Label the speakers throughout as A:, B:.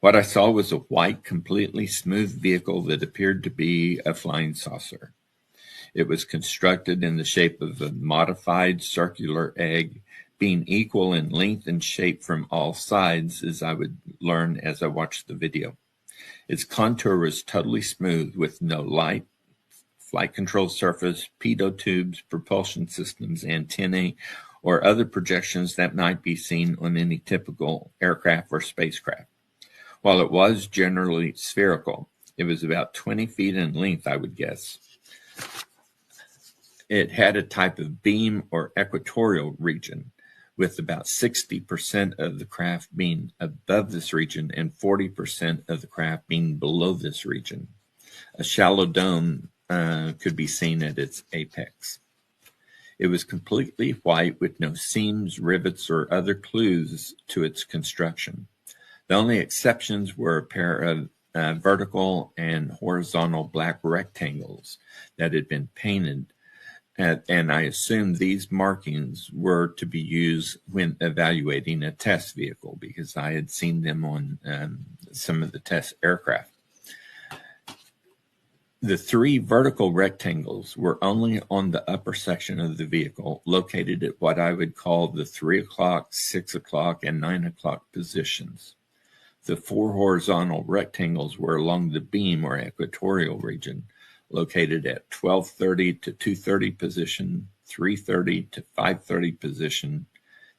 A: What I saw was a white, completely smooth vehicle that appeared to be a flying saucer. It was constructed in the shape of a modified circular egg, being equal in length and shape from all sides, as I would learn as I watched the video. Its contour was totally smooth, with no light, flight control surface, pitot tubes, propulsion systems, antennae, or other projections that might be seen on any typical aircraft or spacecraft. While it was generally spherical, it was about 20 feet in length, I would guess. It had a type of beam or equatorial region, with about 60% of the craft being above this region and 40% of the craft being below this region. A shallow dome could be seen at its apex. It was completely white with no seams, rivets, or other clues to its construction. The only exceptions were a pair of vertical and horizontal black rectangles that had been painted, and I assumed these markings were to be used when evaluating a test vehicle because I had seen them on some of the test aircraft. The three vertical rectangles were only on the upper section of the vehicle, located at what I would call the 3 o'clock, 6 o'clock, and 9 o'clock positions. The four horizontal rectangles were along the beam or equatorial region, located at 12:30 to 2:30 position, 3:30 to 5:30 position,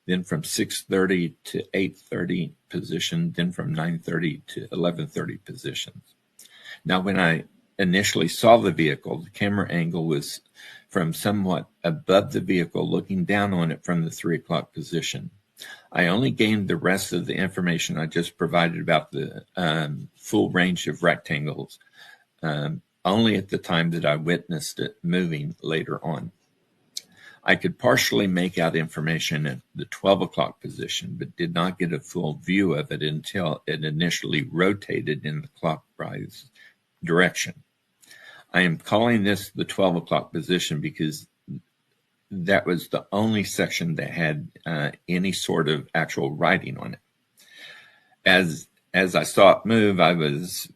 A: then from 6:30 to 8:30 position, then from 9:30 to 11:30 positions. Now, when I initially saw the vehicle, the camera angle was from somewhat above the vehicle, looking down on it from the 3 o'clock position. I only gained the rest of the information I just provided about the full range of rectangles only at the time that I witnessed it moving later on. I could partially make out information at the 12 o'clock position, but did not get a full view of it until it initially rotated in the clockwise direction. I am calling this the 12 o'clock position because that was the only section that had any sort of actual writing on it. As I saw it move, I was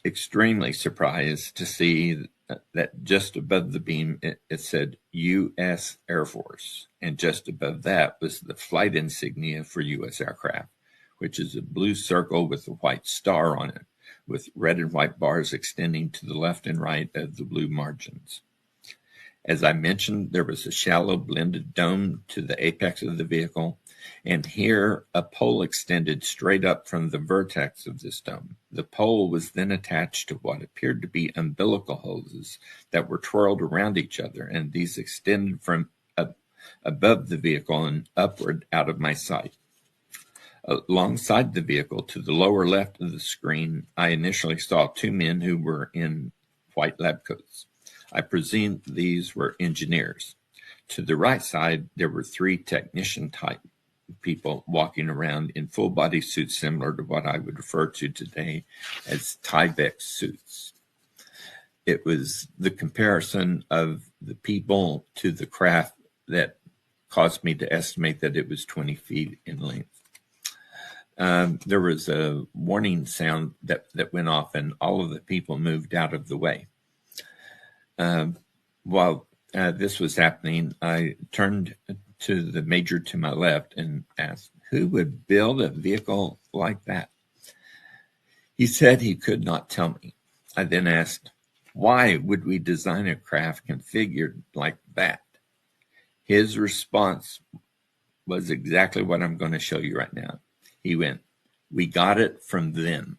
A: extremely surprised to see that just above the beam it said U.S. Air Force, and just above that was the flight insignia for U.S. aircraft, which is a blue circle with a white star on it, with red and white bars extending to the left and right of the blue margins. As I mentioned, there was a shallow blended dome to the apex of the vehicle, and here a pole extended straight up from the vertex of this dome. The pole was then attached to what appeared to be umbilical hoses that were twirled around each other, and these extended from above the vehicle and upward out of my sight. Alongside the vehicle, to the lower left of the screen, I initially saw two men who were in white lab coats. I presume these were engineers. To the right side, there were three technician-type people walking around in full-body suits similar to what I would refer to today as Tyvek suits. It was the comparison of the people to the craft that caused me to estimate that it was 20 feet in length. There was a warning sound that went off, and all of the people moved out of the way. While this was happening, I turned to the major to my left and asked, who would build a vehicle like that? He said he could not tell me. I then asked, why would we design a craft configured like that? His response was exactly what I'm going to show you right now. He went, we got it from them,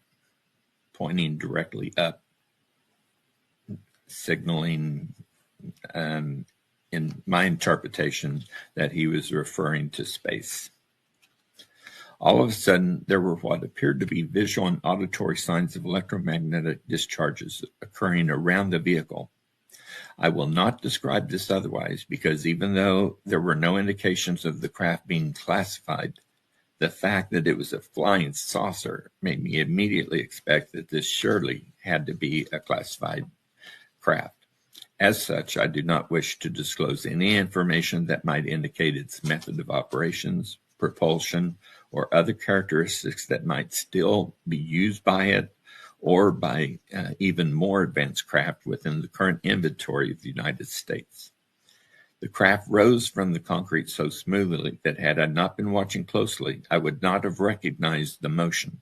A: pointing directly up, signaling in my interpretation that he was referring to space. All of a sudden, there were what appeared to be visual and auditory signs of electromagnetic discharges occurring around the vehicle. I will not describe this otherwise because even though there were no indications of the craft being classified, the fact that it was a flying saucer made me immediately expect that this surely had to be a classified craft. As such, I do not wish to disclose any information that might indicate its method of operations, propulsion, or other characteristics that might still be used by it or by even more advanced craft within the current inventory of the United States. The craft rose from the concrete so smoothly that had I not been watching closely, I would not have recognized the motion.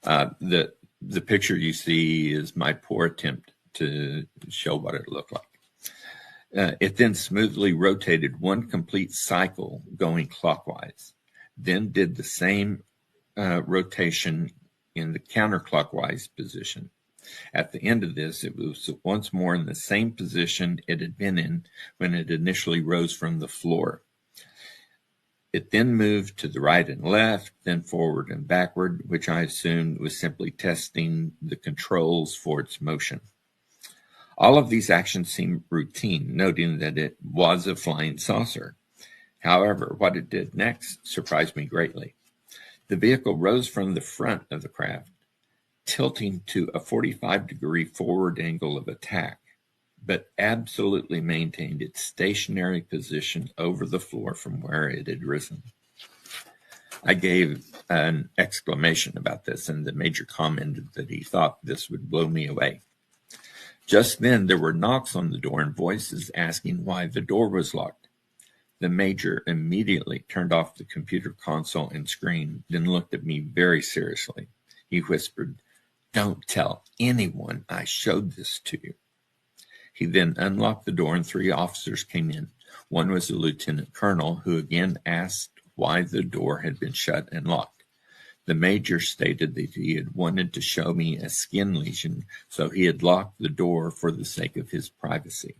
A: The picture you see is my poor attempt to show what it looked like. It then smoothly rotated one complete cycle going clockwise, then did the same rotation in the counterclockwise position. At the end of this, it was once more in the same position it had been in when it initially rose from the floor. It then moved to the right and left, then forward and backward, which I assumed was simply testing the controls for its motion. All of these actions seemed routine, noting that it was a flying saucer. However, what it did next surprised me greatly. The vehicle rose from the front of the craft, tilting to a 45-degree forward angle of attack, but absolutely maintained its stationary position over the floor from where it had risen. I gave an exclamation about this, and the major commented that he thought this would blow me away. Just then there were knocks on the door and voices asking why the door was locked. The major immediately turned off the computer console and screen, then looked at me very seriously. He whispered, "Don't tell anyone I showed this to you." He then unlocked the door and 3 officers came in. One was a lieutenant colonel who again asked why the door had been shut and locked. The major stated that he had wanted to show me a skin lesion, so he had locked the door for the sake of his privacy.